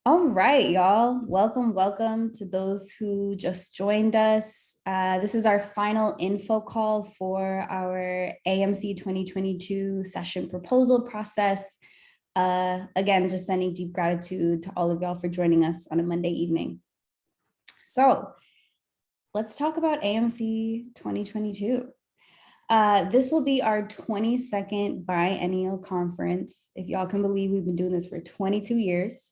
All right, y'all. Welcome to those who just joined us. This is our final info call for our AMC 2022 session proposal process. Again, just sending deep gratitude to all of y'all for joining us on a Monday evening. So let's talk about AMC 2022. This will be our 22nd biennial conference. If y'all can believe we've been doing this for 22 years.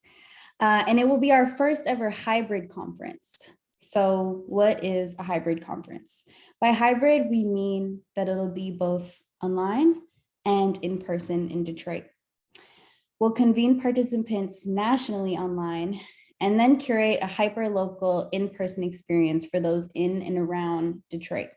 And it will be our first ever hybrid conference. So what is a hybrid conference? By hybrid, we mean that it'll be both online and in person in Detroit. We'll convene participants nationally online and then curate a hyper-local in-person experience for those in and around Detroit.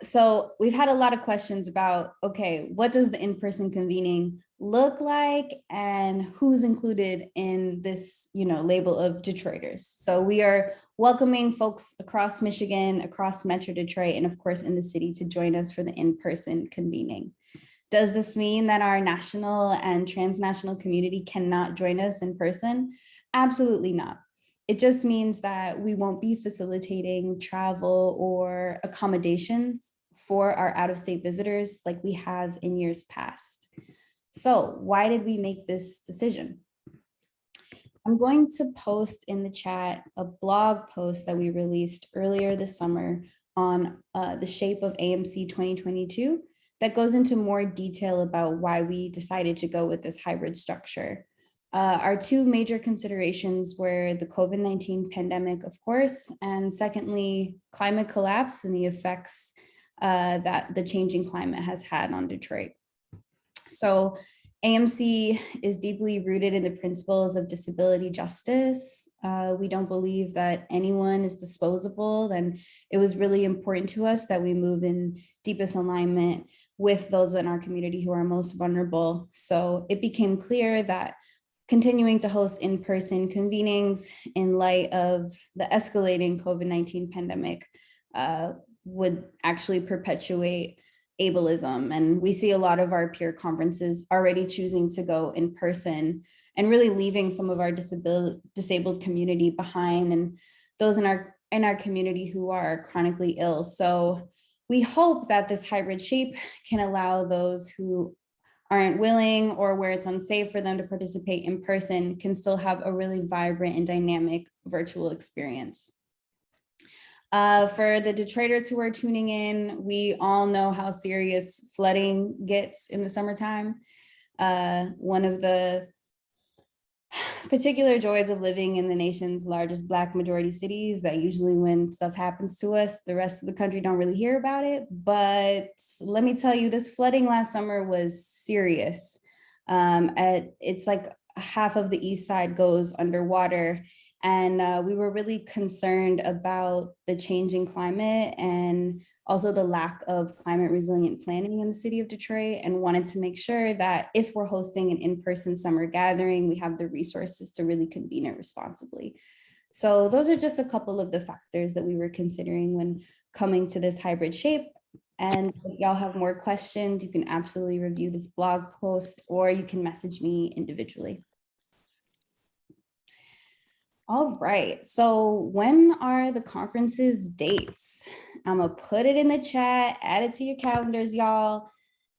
So we've had a lot of questions about, okay, what does the in-person convening look like and who's included in this, label of Detroiters. So we are welcoming folks across Michigan, across Metro Detroit, and of course in the city to join us for the in-person convening. Does this mean that our national and transnational community cannot join us in person? Absolutely not. It just means that we won't be facilitating travel or accommodations for our out-of-state visitors like we have in years past. So why did we make this decision? I'm going to post in the chat a blog post that we released earlier this summer on the shape of AMC 2022 that goes into more detail about why we decided to go with this hybrid structure. Our two major considerations were the COVID-19 pandemic, of course, and secondly, climate collapse and the effects that the changing climate has had on Detroit. So AMC is deeply rooted in the principles of disability justice. We don't believe that anyone is disposable, and it was really important to us that we move in deepest alignment with those in our community who are most vulnerable. So it became clear that continuing to host in-person convenings in light of the escalating COVID-19 pandemic would actually perpetuate ableism. And we see a lot of our peer conferences already choosing to go in person and really leaving some of our disabled community behind and those in our community who are chronically ill. So we hope that this hybrid shape can allow those who aren't willing or where it's unsafe for them to participate in person can still have a really vibrant and dynamic virtual experience. For the Detroiters who are tuning in, we all know how serious flooding gets in the summertime. One of the particular joys of living in the nation's largest Black majority cities that usually when stuff happens to us, the rest of the country don't really hear about it. But let me tell you, this flooding last summer was serious. It's like half of the east side goes underwater. And we were really concerned about the changing climate and also the lack of climate resilient planning in the city of Detroit, and wanted to make sure that if we're hosting an in-person summer gathering, we have the resources to really convene it responsibly. So those are just a couple of the factors that we were considering when coming to this hybrid shape. And if y'all have more questions, you can absolutely review this blog post or you can message me individually. All right, so when are the conference's dates? I'm gonna put it in the chat, add it to your calendars, y'all.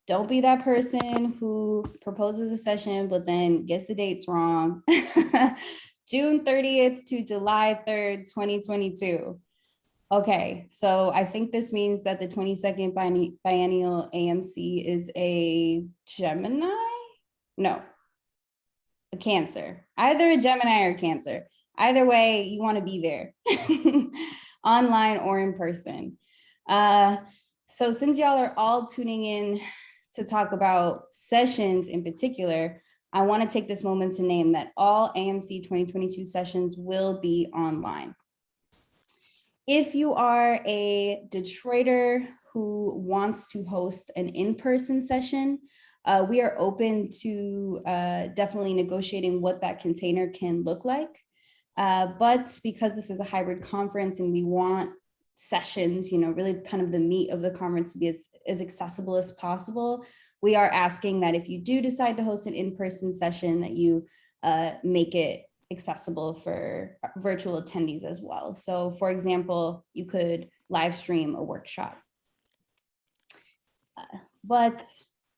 Don't be that person who proposes a session, but then gets the dates wrong. June 30th to July 3rd, 2022. Okay, so I think this means that the 22nd biennial AMC is a Gemini? No, a Cancer, either a Gemini or Cancer. Either way, you want to be there, online or in person. So since y'all are all tuning in to talk about sessions in particular, I want to take this moment to name that all AMC 2022 sessions will be online. If you are a Detroiter who wants to host an in-person session, we are open to definitely negotiating what that container can look like. But because this is a hybrid conference and we want sessions, really kind of the meat of the conference to be as accessible as possible, we are asking that if you do decide to host an in-person session, that you make it accessible for virtual attendees as well. So for example, you could live stream a workshop. But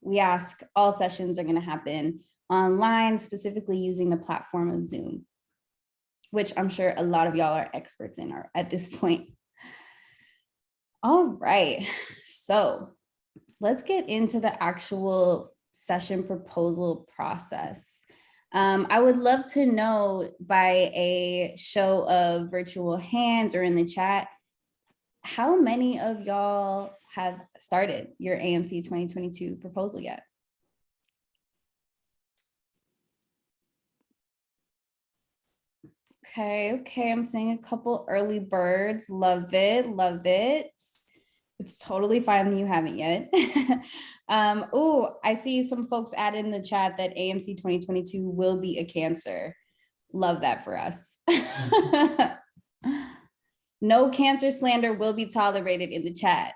we ask all sessions are going to happen online, specifically using the platform of Zoom, which I'm sure a lot of y'all are experts in at this point. All right, so let's get into the actual session proposal process. I would love to know by a show of virtual hands or in the chat, how many of y'all have started your AMC 2022 proposal yet? Okay, I'm seeing a couple early birds. Love it, love it. It's totally fine that you haven't yet. Oh, I see some folks add in the chat that AMC 2022 will be a Cancer. Love that for us. No Cancer slander will be tolerated in the chat.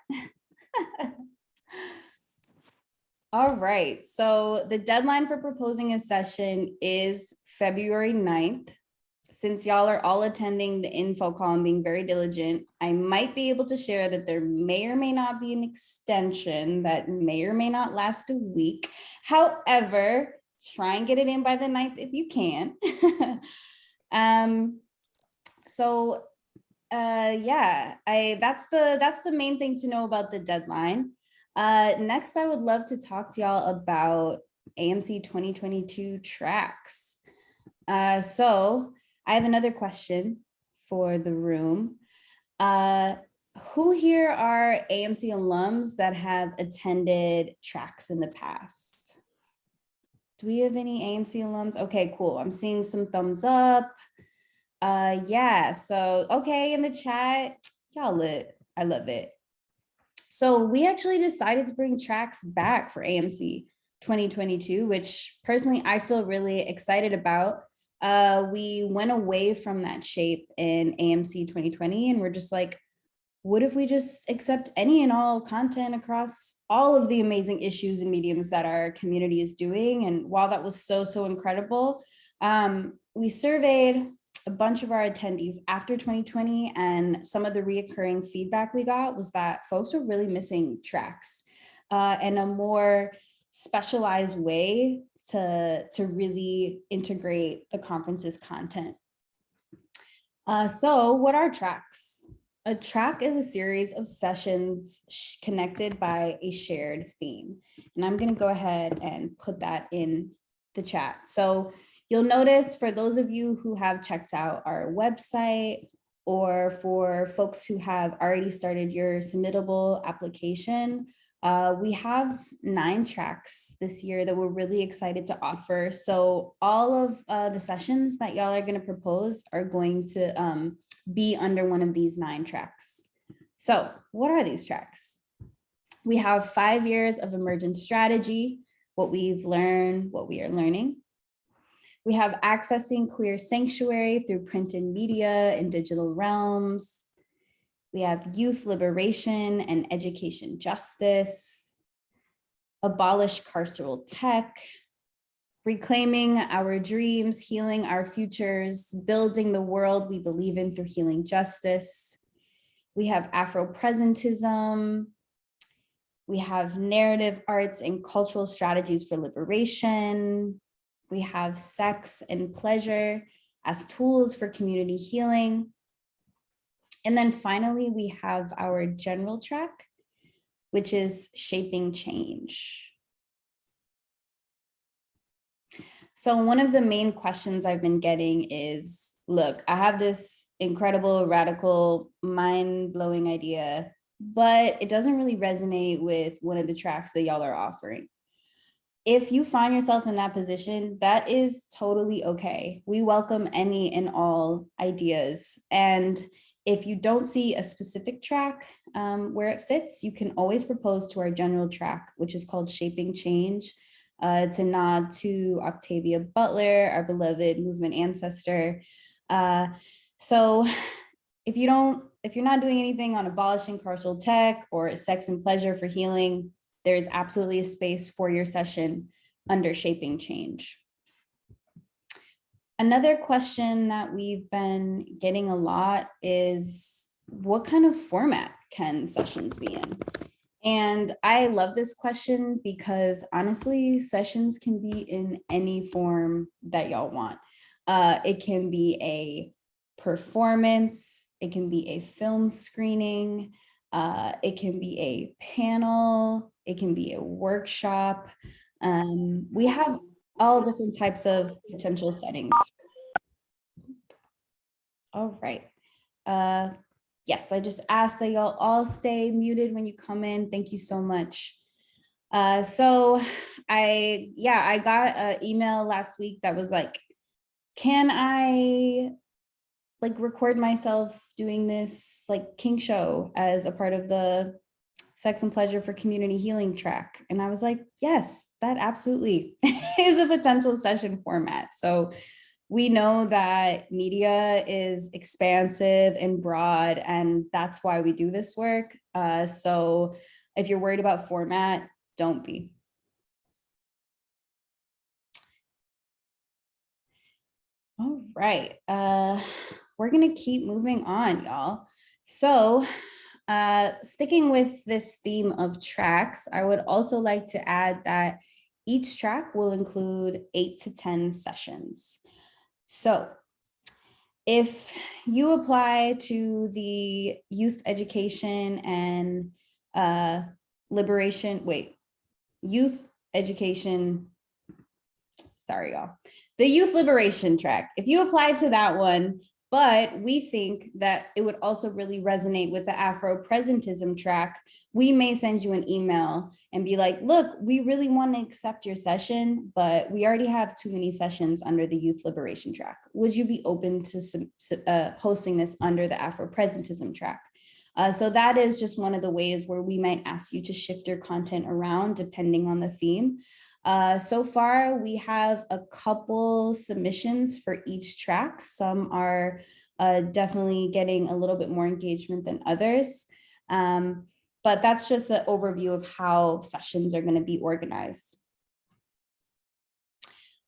All right, so the deadline for proposing a session is February 9th. Since y'all are all attending the info call and being very diligent, I might be able to share that there may or may not be an extension that may or may not last a week. However, try and get it in by the 9th if you can. Yeah, that's the main thing to know about the deadline. Next, I would love to talk to y'all about AMC 2022 tracks. So I have another question for the room. Who here are AMC alums that have attended tracks in the past? Do we have any AMC alums? Okay, cool. I'm seeing some thumbs up. Yeah, so okay, in the chat, y'all lit. I love it. So we actually decided to bring tracks back for AMC 2022, which personally I feel really excited about. We went away from that shape in AMC 2020 and we're just like, what if we just accept any and all content across all of the amazing issues and mediums that our community is doing? And while that was so incredible, we surveyed a bunch of our attendees after 2020, and some of the reoccurring feedback we got was that folks were really missing tracks and a more specialized way to really integrate the conference's content. So what are tracks? A track is a series of sessions connected by a shared theme. And I'm going to go ahead and put that in the chat. So you'll notice for those of you who have checked out our website, or for folks who have already started your submittable application, we have 9 tracks this year that we're really excited to offer. So all of the sessions that y'all are going to propose are going to be under one of these 9 tracks. So what are these tracks? We have 5 years of emergent strategy, what we've learned, what we are learning. We have accessing queer sanctuary through print and media and digital realms. We have youth liberation and education justice, abolish carceral tech, reclaiming our dreams, healing our futures, building the world we believe in through healing justice. We have Afro-presentism. We have narrative arts and cultural strategies for liberation. We have sex and pleasure as tools for community healing. And then finally, we have our general track, which is shaping change. So one of the main questions I've been getting is, look, I have this incredible, radical, mind-blowing idea, but it doesn't really resonate with one of the tracks that y'all are offering. If you find yourself in that position, that is totally okay. We welcome any and all ideas. And if you don't see a specific track where it fits, you can always propose to our general track, which is called Shaping Change. It's a nod to Octavia Butler, our beloved movement ancestor. So if you're not doing anything on abolishing carceral tech or sex and pleasure for healing, there's absolutely a space for your session under Shaping Change. Another question that we've been getting a lot is, what kind of format can sessions be in? And I love this question because honestly, sessions can be in any form that y'all want. It can be a performance, it can be a film screening, it can be a panel, it can be a workshop. We have all different types of potential settings. All right. Yes, I just asked that y'all all stay muted when you come in. Thank you so much. So I got an email last week that was like, can I like record myself doing this like kink show as a part of the Sex and Pleasure for Community Healing track? And I was like, yes, that absolutely is a potential session format. So we know that media is expansive and broad, and that's why we do this work. So if you're worried about format, don't be. All right, we're gonna keep moving on, y'all. So sticking with this theme of tracks, I would also like to add that each track will include 8 to 10 sessions. So if you apply to the youth education and youth education, sorry, y'all, the youth liberation track, if you apply to that one, but we think that it would also really resonate with the Afro-presentism track, we may send you an email and be like, look, we really want to accept your session, but we already have too many sessions under the youth liberation track. Would you be open to hosting this under the Afro-presentism track? So that is just one of the ways where we might ask you to shift your content around depending on the theme. So far, we have a couple submissions for each track. Some are definitely getting a little bit more engagement than others. But that's just an overview of how sessions are going to be organized.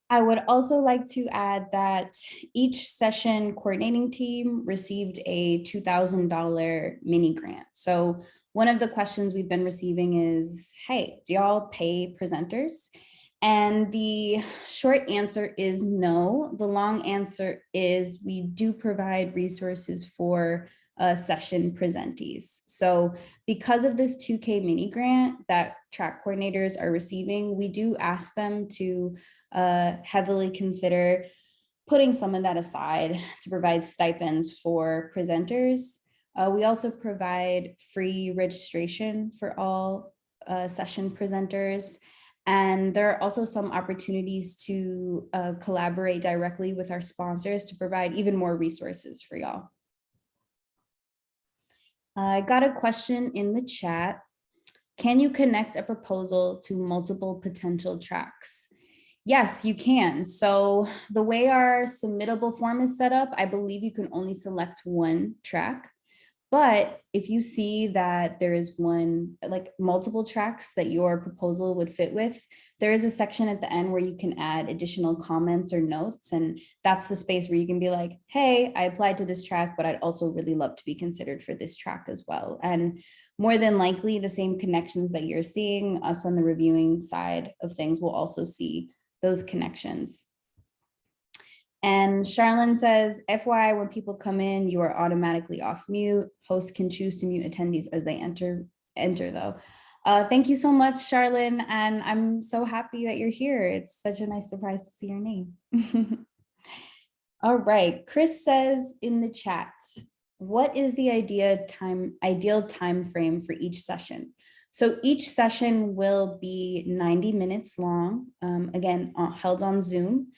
I would also like to add that each session coordinating team received a $2,000 mini grant. So one of the questions we've been receiving is, hey, do y'all pay presenters? And the short answer is no. The long answer is we do provide resources for session presentees. So because of this 2K mini grant that track coordinators are receiving, we do ask them to heavily consider putting some of that aside to provide stipends for presenters. We also provide free registration for all session presenters. And there are also some opportunities to collaborate directly with our sponsors to provide even more resources for y'all. I got a question in the chat. Can you connect a proposal to multiple potential tracks? Yes, you can. So the way our submittable form is set up, I believe you can only select one track. But if you see that there is multiple tracks that your proposal would fit with, there is a section at the end where you can add additional comments or notes. And that's the space where you can be like, hey, I applied to this track, but I'd also really love to be considered for this track as well. And more than likely, the same connections that you're seeing, us on the reviewing side of things will also see those connections. And Charlene says, FYI, when people come in, you are automatically off mute. Hosts can choose to mute attendees as they enter though. Thank you so much, Charlene. And I'm so happy that you're here. It's such a nice surprise to see your name. All right, Chris says in the chat, what is the ideal time frame for each session? So each session will be 90 minutes long, again, held on Zoom.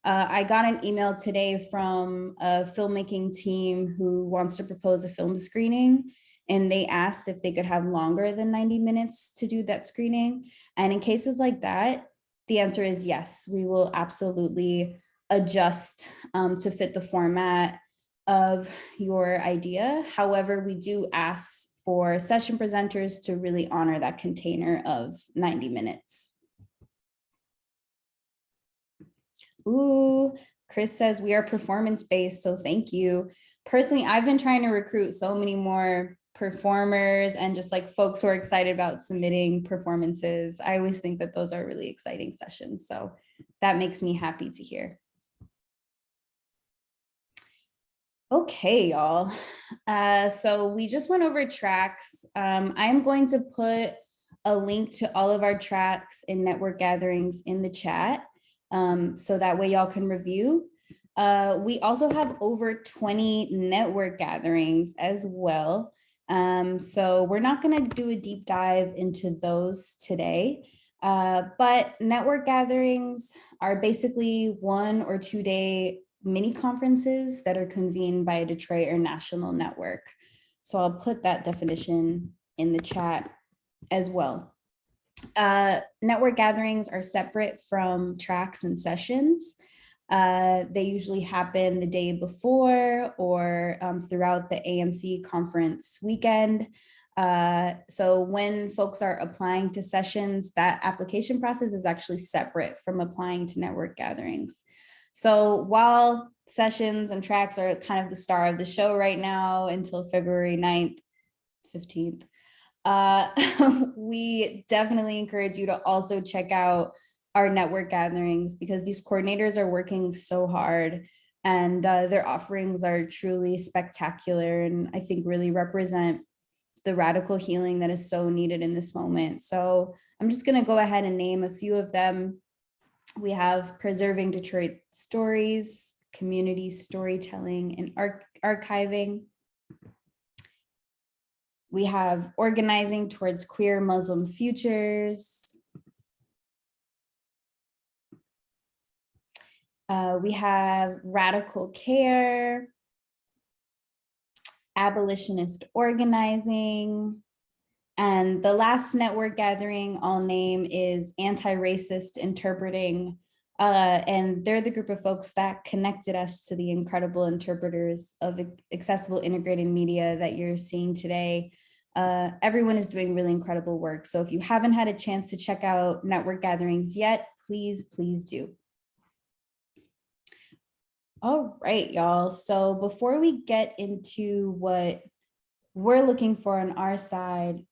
I got an email today from a filmmaking team who wants to propose a film screening, and they asked if they could have longer than 90 minutes to do that screening. And in cases like that, the answer is yes, we will absolutely adjust to fit the format of your idea. However, we do ask for session presenters to really honor that container of 90 minutes. Ooh, Chris says we are performance-based, so thank you. Personally, I've been trying to recruit so many more performers and just like folks who are excited about submitting performances. I always think that those are really exciting sessions. So that makes me happy to hear. Okay, y'all. So we just went over tracks. I'm going to put a link to all of our tracks and network gatherings in the chat, so that way y'all can review. We also have over 20 network gatherings as well. So we're not going to do a deep dive into those today, but network gatherings are basically 1 or 2 day mini conferences that are convened by a Detroit or national network. So I'll put that definition in the chat as well. Network gatherings are separate from tracks and sessions. They usually happen the day before or throughout the AMC conference weekend. So when folks are applying to sessions, that application process is actually separate from applying to network gatherings. So while sessions and tracks are kind of the star of the show right now until February 9th, 15th, we definitely encourage you to also check out our network gatherings, because these coordinators are working so hard and their offerings are truly spectacular and I think really represent the radical healing that is so needed in this moment. So I'm just going to go ahead and name a few of them. We have Preserving Detroit Stories, Community Storytelling and Archiving. We have Organizing Towards Queer Muslim Futures. We have Radical Care, Abolitionist Organizing, and the last network gathering I'll name is Anti-Racist Interpreting, and they're the group of folks that connected us to the incredible interpreters of accessible integrated media that you're seeing today. Everyone is doing really incredible work. So if you haven't had a chance to check out network gatherings yet, please do. All right, y'all. So before we get into what we're looking for on our side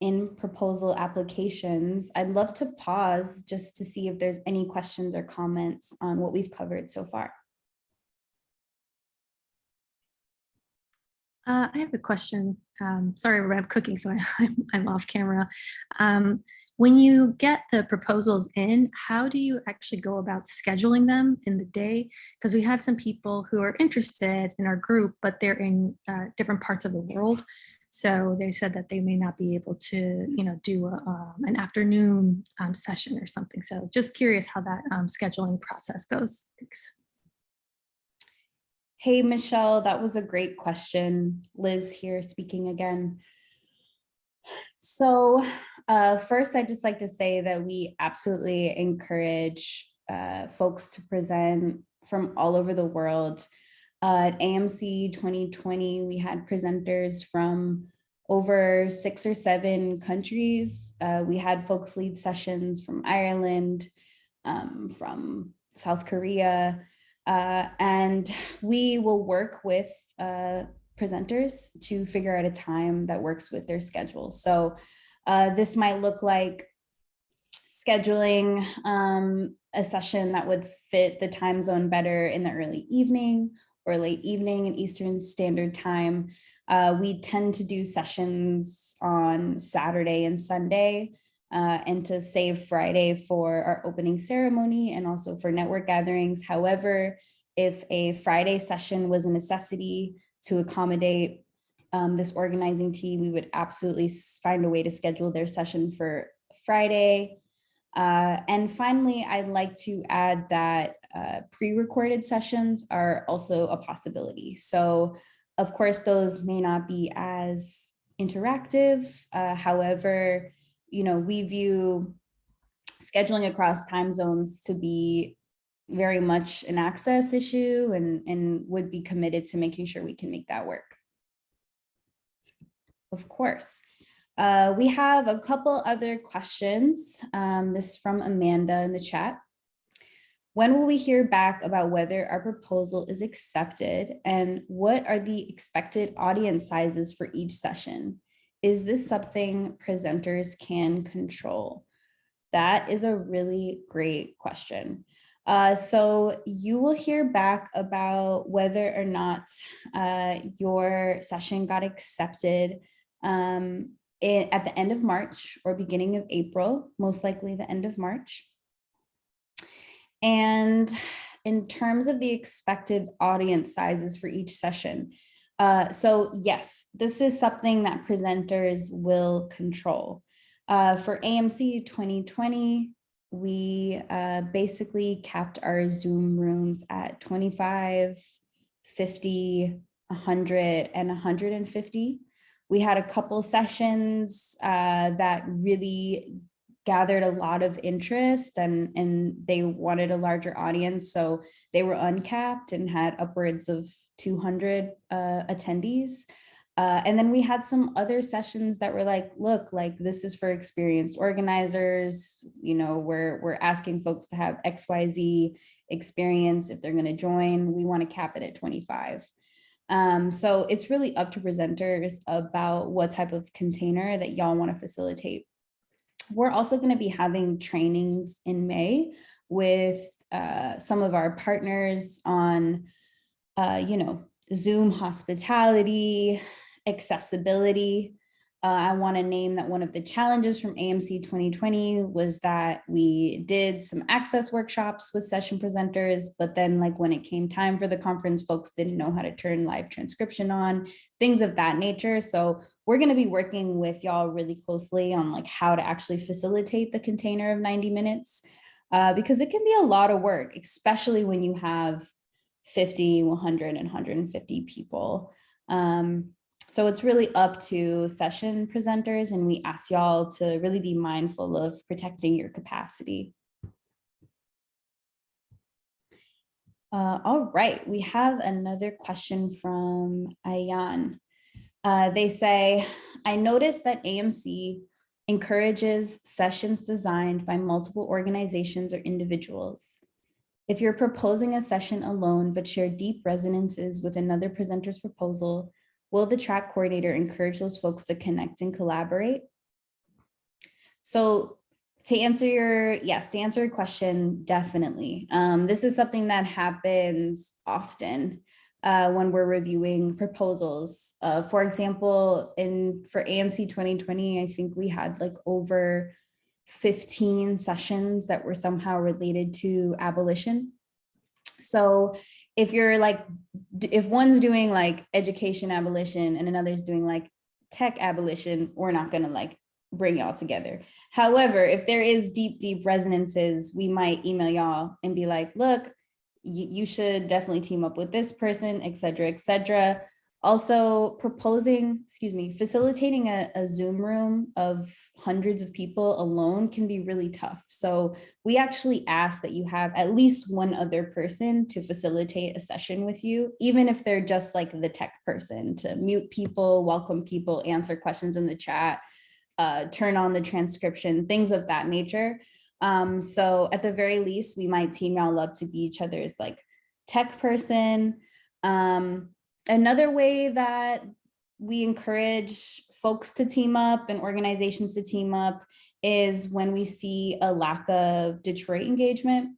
in proposal applications, I'd love to pause just to see if there's any questions or comments on what we've covered so far. I have a question. Sorry, I'm cooking, so I'm off camera. When you get the proposals in, how do you actually go about scheduling them in the day? Because we have some people who are interested in our group, but they're in different parts of the world. So they said that they may not be able to, do an afternoon session or something. So just curious how that scheduling process goes. Thanks. Hey, Michelle, that was a great question. Liz here speaking again. So first, I'd just like to say that we absolutely encourage folks to present from all over the world. At AMC 2020, we had presenters from over 6 or 7 countries. We had folks lead sessions from Ireland, from South Korea, and we will work with presenters to figure out a time that works with their schedule. So this might look like scheduling a session that would fit the time zone better in the early evening or late evening in Eastern Standard Time. We tend to do sessions on Saturday and Sunday, and to save Friday for our opening ceremony and also for network gatherings. However, if a Friday session was a necessity to accommodate this organizing team, we would absolutely find a way to schedule their session for Friday. And finally, I'd like to add that pre-recorded sessions are also a possibility. So of course, those may not be as interactive. However, we view scheduling across time zones to be very much an access issue and would be committed to making sure we can make that work. Of course. We have a couple other questions. This from Amanda in the chat. When will we hear back about whether our proposal is accepted? And what are the expected audience sizes for each session? Is this something presenters can control? That is a really great question. So you will hear back about whether or not your session got accepted at the end of March or beginning of April, most likely the end of March. And in terms of the expected audience sizes for each session, so yes, this is something that presenters will control. For AMC 2020, we basically capped our Zoom rooms at 25, 50, 100, and 150. We had a couple sessions that really gathered a lot of interest and they wanted a larger audience. So they were uncapped and had upwards of 200 attendees. And then we had some other sessions that were like, look, like this is for experienced organizers. You know, we're asking folks to have XYZ experience if they're going to join. We want to cap it at 25. So it's really up to presenters about what type of container that y'all want to facilitate. We're also going to be having trainings in May with some of our partners on, Zoom hospitality, accessibility. I want to name that one of the challenges from AMC 2020 was that we did some access workshops with session presenters, but then like when it came time for the conference, folks didn't know how to turn live transcription on, things of that nature. So we're going to be working with y'all really closely on like how to actually facilitate the container of 90 minutes because it can be a lot of work, especially when you have 50, 100, and 150 people. So it's really up to session presenters, and we ask y'all to really be mindful of protecting your capacity. All right, we have another question from Ayan. They say, I noticed that AMC encourages sessions designed by multiple organizations or individuals. If you're proposing a session alone but share deep resonances with another presenter's proposal, will the track coordinator encourage those folks to connect and collaborate? So to answer your question, definitely. This is something that happens often when we're reviewing proposals. For example, for AMC 2020, I think we had like over 15 sessions that were somehow related to abolition. So if one's doing like education abolition and another's doing like tech abolition, we're not gonna like bring y'all together. However, if there is deep resonances, we might email y'all and be like, look, you should definitely team up with this person, et cetera, et cetera. Also facilitating a Zoom room of hundreds of people alone can be really tough. So we actually ask that you have at least one other person to facilitate a session with you, even if they're just like the tech person, to mute people, welcome people, answer questions in the chat, turn on the transcription, things of that nature. So at the very least, we might team y'all up to be each other's like tech person. Another way that we encourage folks to team up and organizations to team up is when we see a lack of Detroit engagement.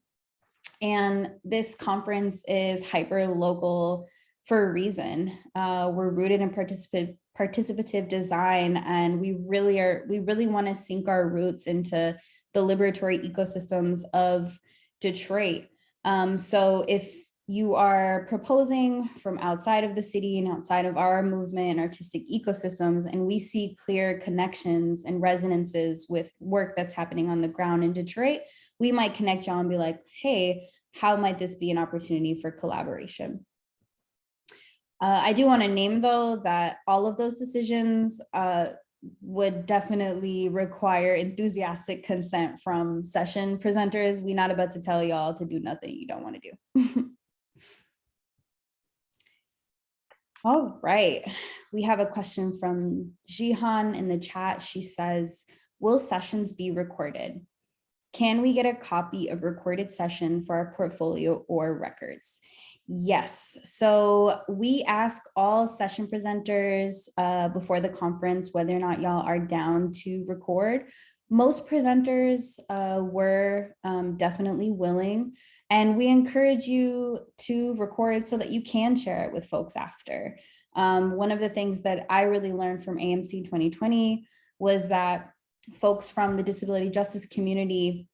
And this conference is hyper local for a reason. We're rooted in participative design, and we really want to sink our roots into the liberatory ecosystems of Detroit. So if you are proposing from outside of the city and outside of our movement and artistic ecosystems, and we see clear connections and resonances with work that's happening on the ground in Detroit, we might connect y'all and be like, hey, how might this be an opportunity for collaboration? I do want to name though that all of those decisions would definitely require enthusiastic consent from session presenters. We're not about to tell y'all to do nothing you don't want to do. All right, we have a question from Jihan in the chat. She says, will sessions be recorded? Can we get a copy of recorded session for our portfolio or records? Yes, so we ask all session presenters before the conference whether or not y'all are down to record. Most presenters were definitely willing, and we encourage you to record so that you can share it with folks after. One of the things that I really learned from AMC 2020 was that folks from the disability justice community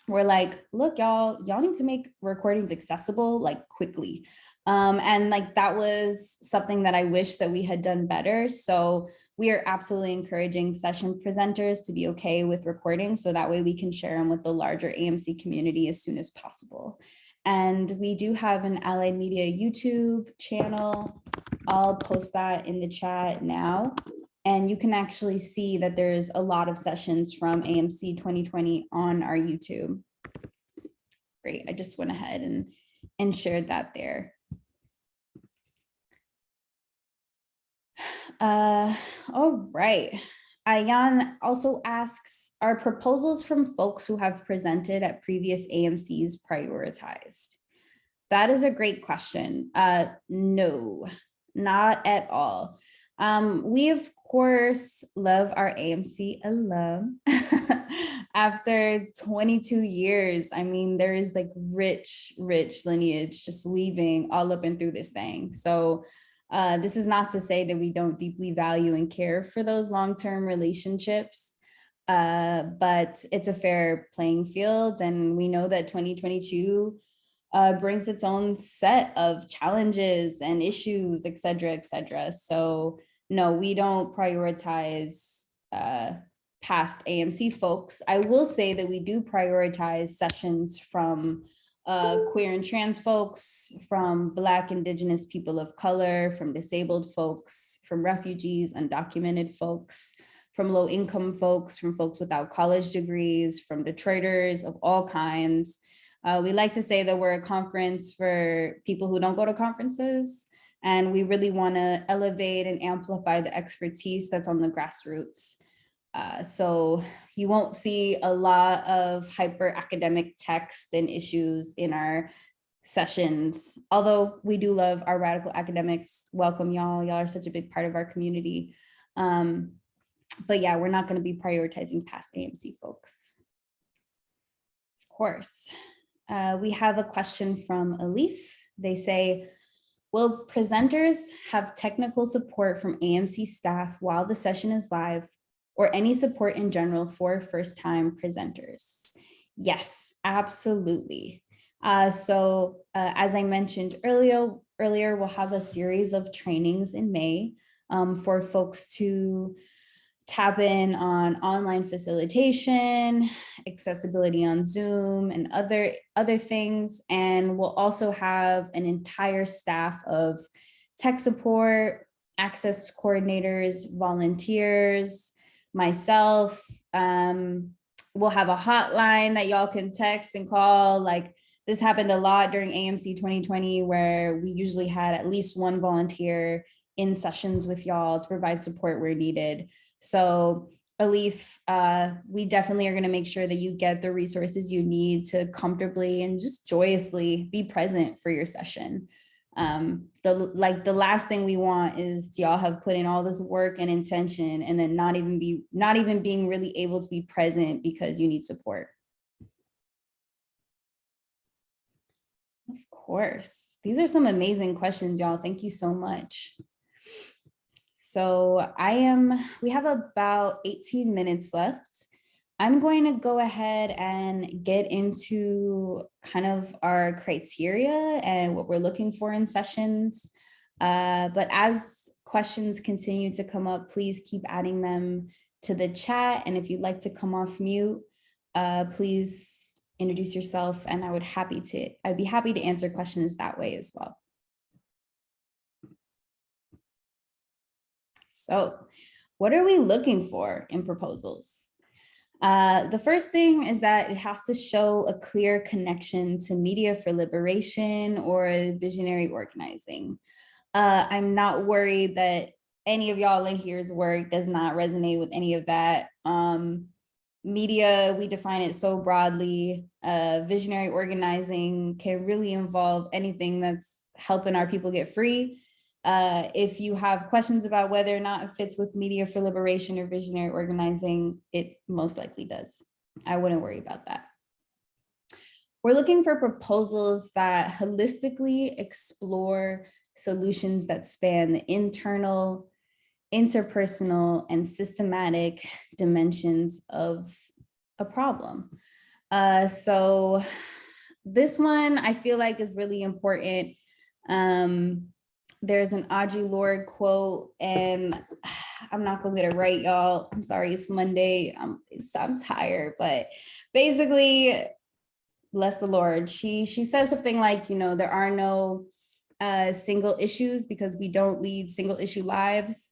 were like, look, y'all need to make recordings accessible like quickly. And like that was something that I wish that we had done better. So we are absolutely encouraging session presenters to be okay with recording so that way we can share them with the larger AMC community as soon as possible. And we do have an Allied Media YouTube channel. I'll post that in the chat now. And you can actually see that there's a lot of sessions from AMC 2020 on our YouTube. Great, I just went ahead and shared that there. All right. Ayan also asks, are proposals from folks who have presented at previous AMCs prioritized? That is a great question. No, not at all. We of course love our AMC alum. After 22 years, I mean, there is like rich lineage just weaving all up and through this thing. So this is not to say that we don't deeply value and care for those long-term relationships, but it's a fair playing field. And we know that 2022 brings its own set of challenges and issues, et cetera, et cetera. So no, we don't prioritize past AMC folks. I will say that we do prioritize sessions from queer and trans folks, from Black, Indigenous people of color, from disabled folks, from refugees, undocumented folks, from low income folks, from folks without college degrees, from Detroiters of all kinds. We like to say that we're a conference for people who don't go to conferences, and we really want to elevate and amplify the expertise that's on the grassroots. So you won't see a lot of hyper academic text and issues in our sessions, although we do love our radical academics. Welcome y'all. Y'all are such a big part of our community. But yeah, we're not going to be prioritizing past AMC folks. Of course. We have a question from Alif. They say, will presenters have technical support from AMC staff while the session is live, or any support in general for first-time presenters? Yes, absolutely. So as I mentioned earlier, we'll have a series of trainings in May for folks to tap in on online facilitation, accessibility on Zoom, and other things. And we'll also have an entire staff of tech support, access coordinators, volunteers, myself. We'll have a hotline that y'all can text and call. Like, this happened a lot during AMC 2020, where we usually had at least one volunteer in sessions with y'all to provide support where needed. So Alif, we definitely are going to make sure that you get the resources you need to comfortably and just joyously be present for your session. The last thing we want is y'all have put in all this work and intention and then not even being really able to be present because you need support. Of course, these are some amazing questions, y'all. Thank you so much. So we have about 18 minutes left. I'm going to go ahead and get into kind of our criteria and what we're looking for in sessions. But as questions continue to come up, please keep adding them to the chat. And if you'd like to come off mute, please introduce yourself, and I'd be happy to answer questions that way as well. So what are we looking for in proposals? The first thing is that it has to show a clear connection to media for liberation or visionary organizing. I'm not worried that any of y'all in here's work does not resonate with any of that. media, we define it so broadly. Visionary organizing can really involve anything that's helping our people get free. If you have questions about whether or not it fits with media for liberation or visionary organizing, it most likely does. I wouldn't worry about that. We're looking for proposals that holistically explore solutions that span the internal, interpersonal, and systematic dimensions of a problem. So this one I feel like is really important. There's an Audre Lorde quote, and I'm not gonna get it right, y'all. I'm sorry, it's Monday. I'm tired, but basically, bless the Lord. She says something like, you know, there are no single issues because we don't lead single issue lives.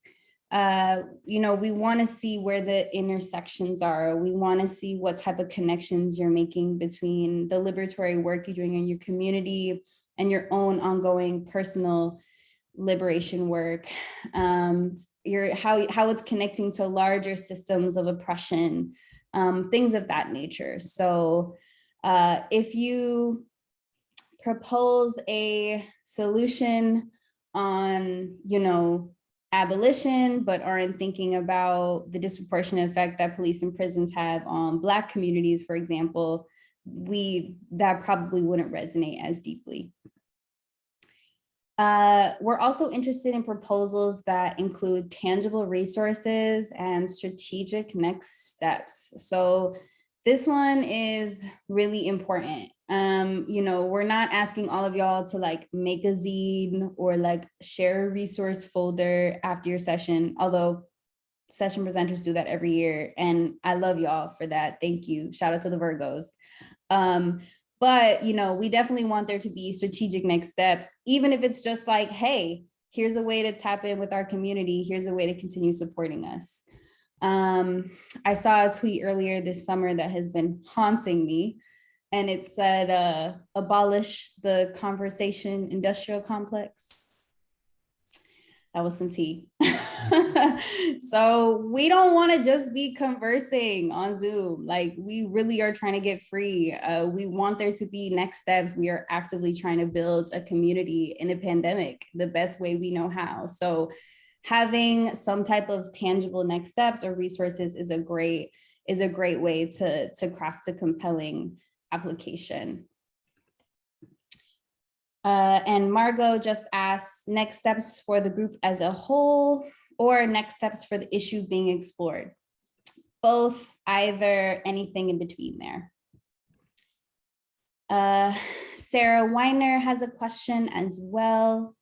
You know, we want to see where the intersections are. We want to see what type of connections you're making between the liberatory work you're doing in your community and your own ongoing personal liberation work. How it's connecting to larger systems of oppression, things of that nature. So if you propose a solution on, you know, abolition, but aren't thinking about the disproportionate effect that police and prisons have on Black communities, for example, that probably wouldn't resonate as deeply. We're also interested in proposals that include tangible resources and strategic next steps. So this one is really important. You know, we're not asking all of y'all to like make a zine or like share a resource folder after your session, although session presenters do that every year. And I love y'all for that. Thank you. Shout out to the Virgos. But, you know, we definitely want there to be strategic next steps, even if it's just like, hey, here's a way to tap in with our community. Here's a way to continue supporting us. I saw a tweet earlier this summer that has been haunting me, and it said, abolish the conversation industrial complex. That was some tea. So we don't want to just be conversing on Zoom. Like, we really are trying to get free. We want there to be next steps. We are actively trying to build a community in a pandemic the best way we know how. So having some type of tangible next steps or resources is a great way to craft a compelling application. And Margot just asked, next steps for the group as a whole or next steps for the issue being explored? Both, either, anything in between there. Sarah Weiner has a question as well.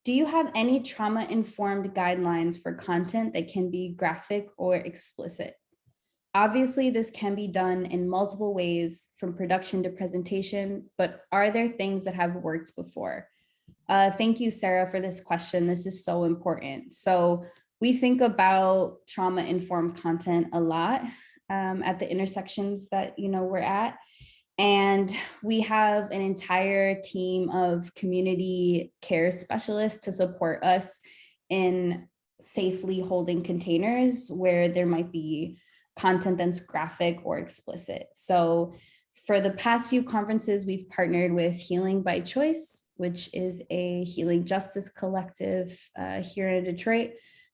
Do you have any trauma-informed guidelines for content that can be graphic or explicit? Obviously, this can be done in multiple ways from production to presentation, but are there things that have worked before? Thank you, Sarah, for this question. This is so important. So we think about trauma-informed content a lot at the intersections that we're at. And we have an entire team of community care specialists to support us in safely holding containers where there might be content that's graphic or explicit. So for the past few conferences, we've partnered with Healing by Choice, which is a healing justice collective here in Detroit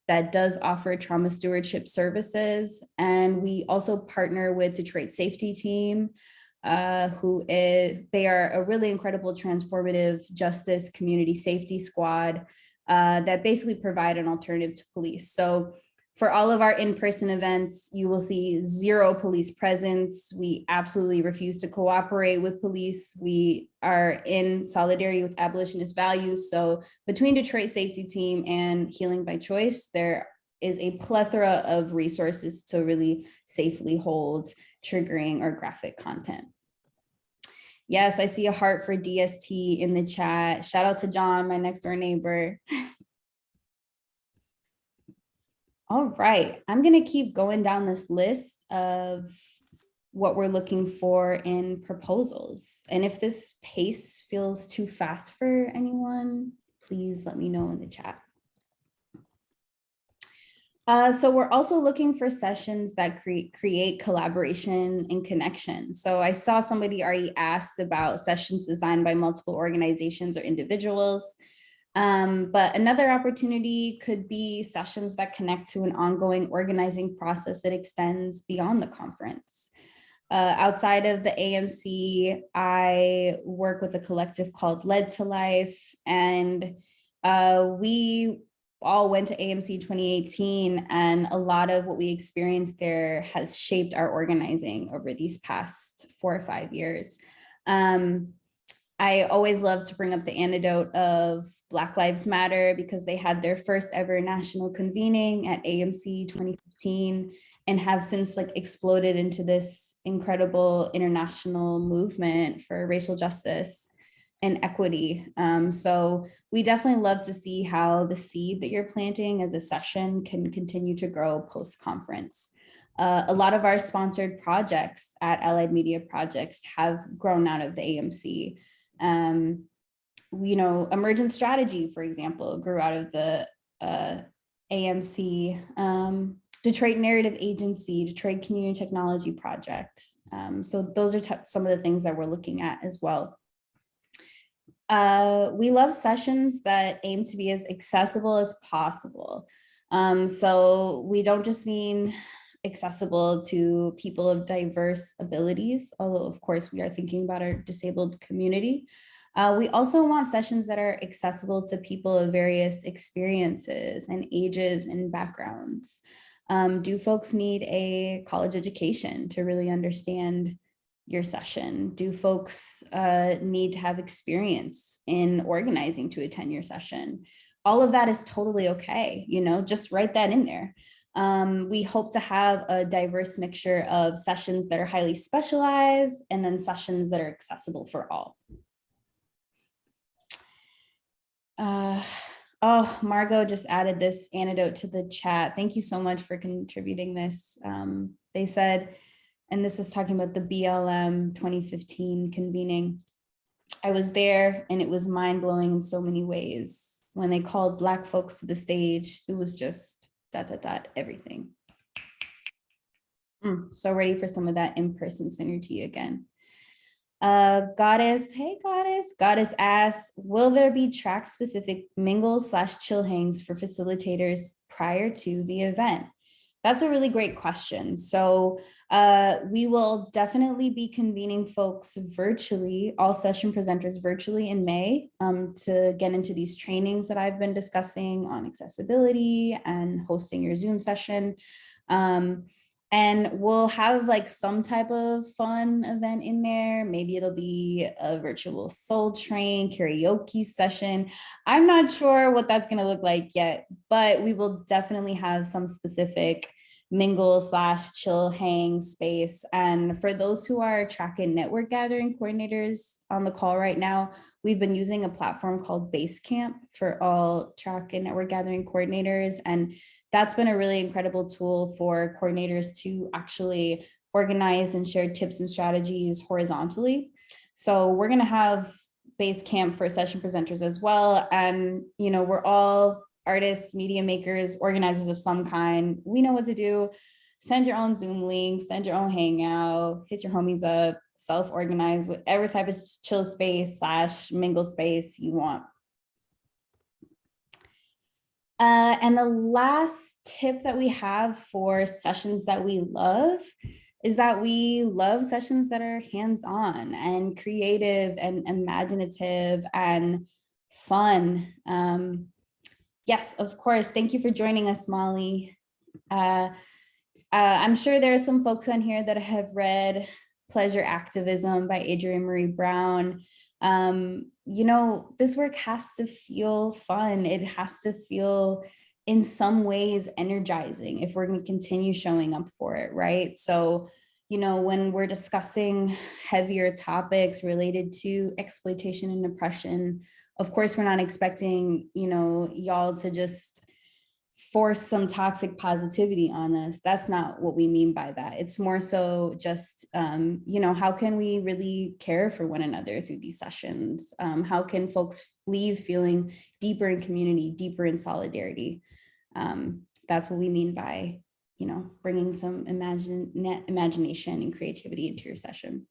that does offer trauma stewardship services. And we also partner with Detroit Safety Team, they are a really incredible transformative justice community safety squad that basically provide an alternative to police. So for all of our in-person events, you will see zero police presence. We absolutely refuse to cooperate with police. We are in solidarity with abolitionist values. So between Detroit Safety Team and Healing by Choice, there is a plethora of resources to really safely hold triggering or graphic content. Yes, I see a heart for DST in the chat. Shout out to John, my next door neighbor. All right, I'm gonna keep going down this list of what we're looking for in proposals. And if this pace feels too fast for anyone, please let me know in the chat. So we're also looking for sessions that create collaboration and connection. So I saw somebody already asked about sessions designed by multiple organizations or individuals. But another opportunity could be sessions that connect to an ongoing organizing process that extends beyond the conference. Outside of the AMC, I work with a collective called Led to Life, and we all went to AMC 2018, and a lot of what we experienced there has shaped our organizing over these past 4 or 5 years. I always love to bring up the anecdote of Black Lives Matter because they had their first ever national convening at AMC 2015 and have since like exploded into this incredible international movement for racial justice and equity. So we definitely love to see how the seed that you're planting as a session can continue to grow post-conference. A lot of our sponsored projects at Allied Media Projects have grown out of the AMC. You know, Emergent Strategy, for example, grew out of the AMC, Detroit Narrative Agency, Detroit Community Technology Project. So those are some of the things that we're looking at as well. We love sessions that aim to be as accessible as possible. So we don't just mean accessible to people of diverse abilities, although of course we are thinking about our disabled community. We also want sessions that are accessible to people of various experiences and ages and backgrounds. Do folks need a college education to really understand your session? Do folks need to have experience in organizing to attend your session? All of that is totally okay, you know, just write that in there. We hope to have a diverse mixture of sessions that are highly specialized and then sessions that are accessible for all. Oh, Margot just added this anecdote to the chat. Thank you so much for contributing this. They said, and this is talking about the BLM 2015 convening. I was there and it was mind-blowing in so many ways. When they called Black folks to the stage, it was just ... everything. So ready for some of that in-person synergy again. Goddess, hey Goddess asks, will there be track-specific mingle/chill hangs for facilitators prior to the event? That's a really great question. So we will definitely be convening folks virtually, all session presenters virtually in May to get into these trainings that I've been discussing on accessibility and hosting your Zoom session. And we'll have like some type of fun event in there. Maybe it'll be a virtual Soul Train karaoke session. I'm not sure what that's gonna look like yet, but we will definitely have some specific mingle/chill hang space. And for those who are track and network gathering coordinators on the call right now, we've been using a platform called Basecamp for all track and network gathering coordinators. And that's been a really incredible tool for coordinators to actually organize and share tips and strategies horizontally. So we're gonna have Basecamp for session presenters as well. And you know, we're all artists, media makers, organizers of some kind. We know what to do. Send your own Zoom link, send your own Hangout, hit your homies up, self-organize, whatever type of chill space/mingle space you want. And the last tip that we have for sessions that we love is that we love sessions that are hands-on and creative and imaginative and fun. Yes, of course. Thank you for joining us, Molly. I'm sure there are some folks on here that have read Pleasure Activism by Adrienne Maree Brown. You know, this work has to feel fun. It has to feel in some ways energizing if we're going to continue showing up for it, right? So, you know, when we're discussing heavier topics related to exploitation and oppression, of course, we're not expecting, you know, y'all to just force some toxic positivity on us. That's not what we mean by that. It's more so just, you know, how can we really care for one another through these sessions? How can folks leave feeling deeper in community, deeper in solidarity? that's what we mean by, bringing some imagination and creativity into your session.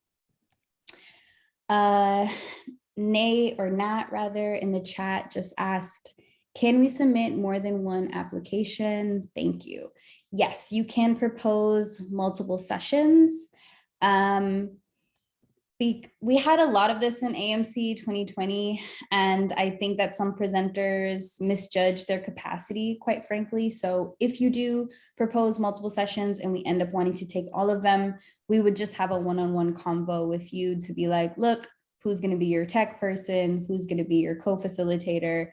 Nay or Nat rather in the chat just asked, can we submit more than one application? Thank you. Yes, you can propose multiple sessions. We had a lot of this in AMC 2020, and I think that some presenters misjudge their capacity, quite frankly. So if you do propose multiple sessions and we end up wanting to take all of them, we would just have a one-on-one convo with you to be like, look, who's going to be your tech person, who's going to be your co-facilitator,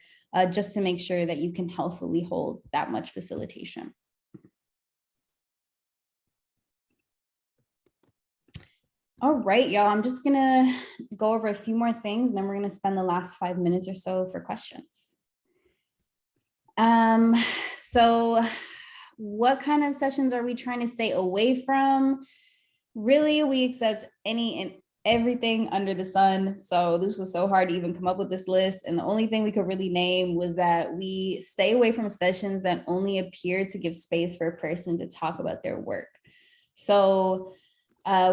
just to make sure that you can healthily hold that much facilitation. All right, y'all, I'm just gonna go over a few more things and then we're gonna spend the last 5 minutes or so for questions. So what kind of sessions are we trying to stay away from? Really, we accept any and everything under the sun. So this was so hard to even come up with this list. And the only thing we could really name was that we stay away from sessions that only appear to give space for a person to talk about their work. So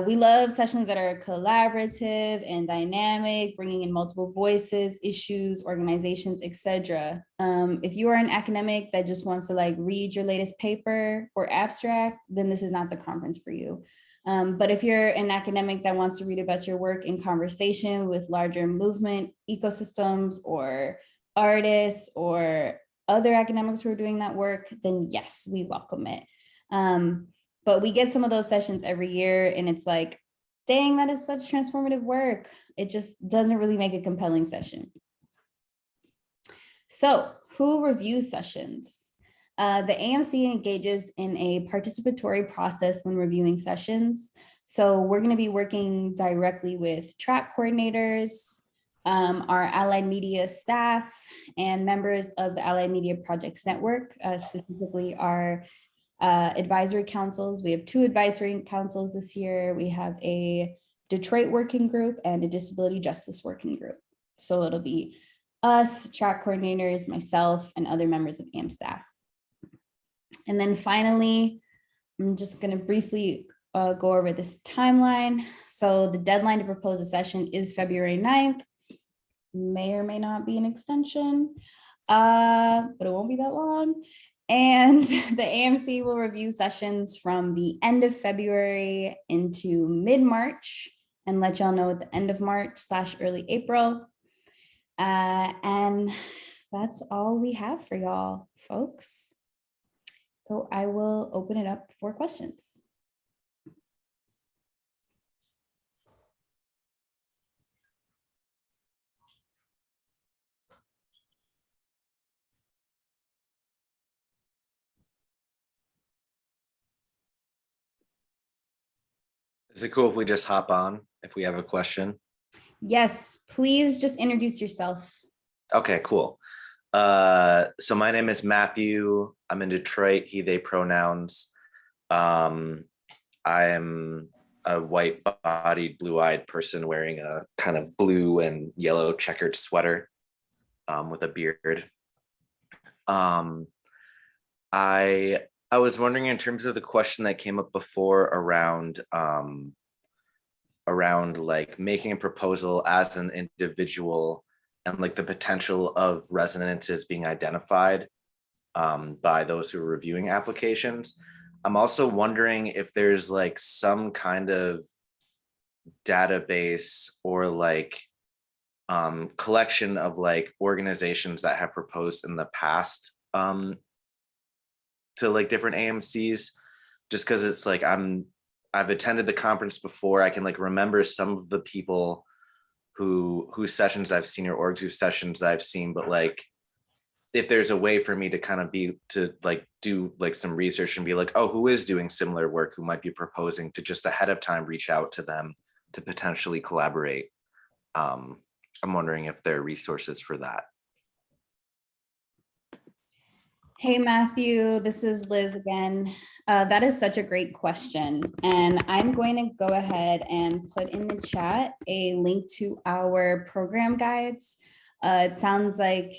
we love sessions that are collaborative and dynamic, bringing in multiple voices, issues, organizations, etc. If you are an academic that just wants to like read your latest paper or abstract, then this is not the conference for you. But if you're an academic that wants to read about your work in conversation with larger movement ecosystems or artists or other academics who are doing that work, then yes, we welcome it. But we get some of those sessions every year and it's like, dang, that is such transformative work. It just doesn't really make a compelling session. So who reviews sessions? The AMC engages in a participatory process when reviewing sessions. So we're going to be working directly with track coordinators, our allied media staff, and members of the Allied Media Projects Network, specifically our advisory councils. We have 2 advisory councils this year. We have a Detroit working group and a disability justice working group. So it'll be us, track coordinators, myself, and other members of AM staff. And then finally, I'm just going to briefly go over this timeline. So the deadline to propose a session is February 9th. May or may not be an extension, but it won't be that long. And the AMC will review sessions from the end of February into mid-March and let y'all know at the end of March / early April. And that's all we have for y'all, folks. So I will open it up for questions. Is it cool if we just hop on if we have a question? Yes, please just introduce yourself. Okay, cool. So my name is Matthew. I'm in Detroit, he, they pronouns. I am a white-bodied, blue-eyed person wearing a kind of blue and yellow checkered sweater with a beard. I was wondering in terms of the question that came up before around like making a proposal as an individual and like the potential of resonances being identified by those who are reviewing applications. I'm also wondering if there's like some kind of database or like collection of like organizations that have proposed in the past to like different AMCs, just because it's like I've attended the conference before. I can like remember some of the people whose sessions I've seen or orgs whose sessions I've seen, but like if there's a way for me to kind of do like some research and be like, oh, who is doing similar work, who might be proposing, to just ahead of time reach out to them to potentially collaborate. I'm wondering if there are resources for that. Hey, Matthew, this is Liz again. That is such a great question. And I'm going to go ahead and put in the chat a link to our program guides. It sounds like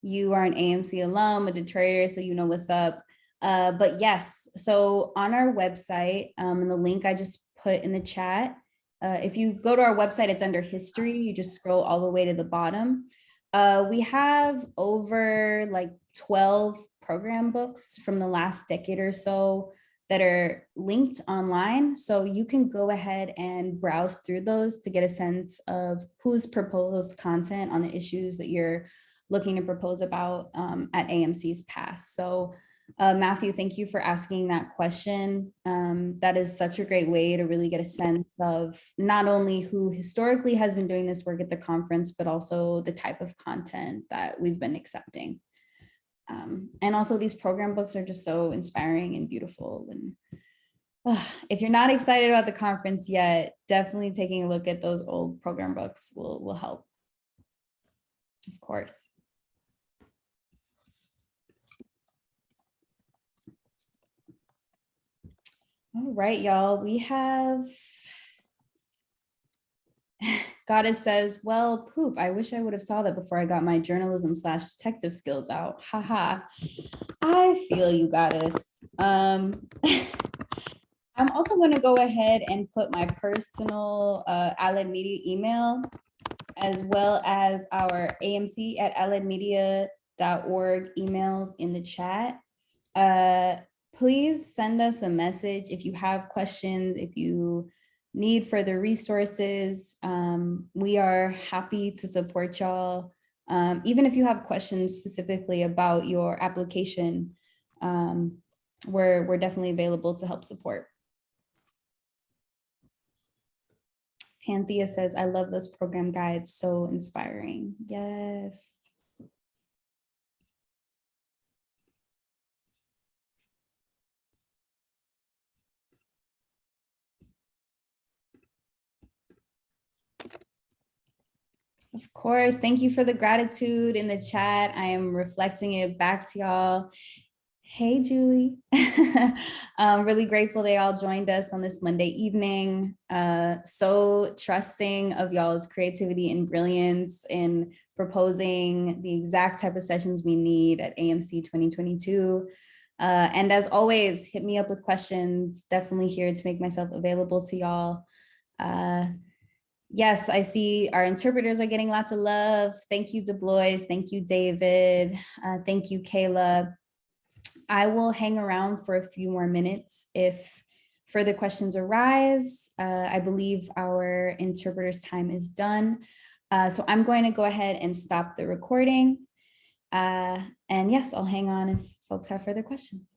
you are an AMC alum, a Detroiter, so you know what's up. But yes, so on our website, and the link I just put in the chat, if you go to our website, it's under history. You just scroll all the way to the bottom. We have over like 12 program books from the last decade or so that are linked online. So you can go ahead and browse through those to get a sense of who's proposed content on the issues that you're looking to propose about at AMC's Past. So Matthew, thank you for asking that question. That is such a great way to really get a sense of not only who historically has been doing this work at the conference, but also the type of content that we've been accepting. And also these program books are just so inspiring and beautiful. And if you're not excited about the conference yet, definitely taking a look at those old program books will help, of course. All right, y'all, we have, Goddess says, well, poop, I wish I would have saw that before I got my journalism/detective skills out. Haha. I feel you, Goddess. I'm also going to go ahead and put my personal Allied Media email, as well as our amc@alliedmedia.org emails in the chat. Please send us a message if you have questions, if you need further resources. We are happy to support y'all. Even if you have questions specifically about your application, we're definitely available to help support. Panthea says, I love those program guides, so inspiring. Yes. Of course, thank you for the gratitude in the chat. I am reflecting it back to y'all. Hey, Julie. I'm really grateful they all joined us on this Monday evening. So trusting of y'all's creativity and brilliance in proposing the exact type of sessions we need at AMC 2022. And as always, hit me up with questions. Definitely here to make myself available to y'all. Yes, I see our interpreters are getting lots of love. Thank you, DeBlois. Thank you, David. Thank you, Kayla. I will hang around for a few more minutes if further questions arise. I believe our interpreter's time is done. So I'm going to go ahead and stop the recording. And yes, I'll hang on if folks have further questions.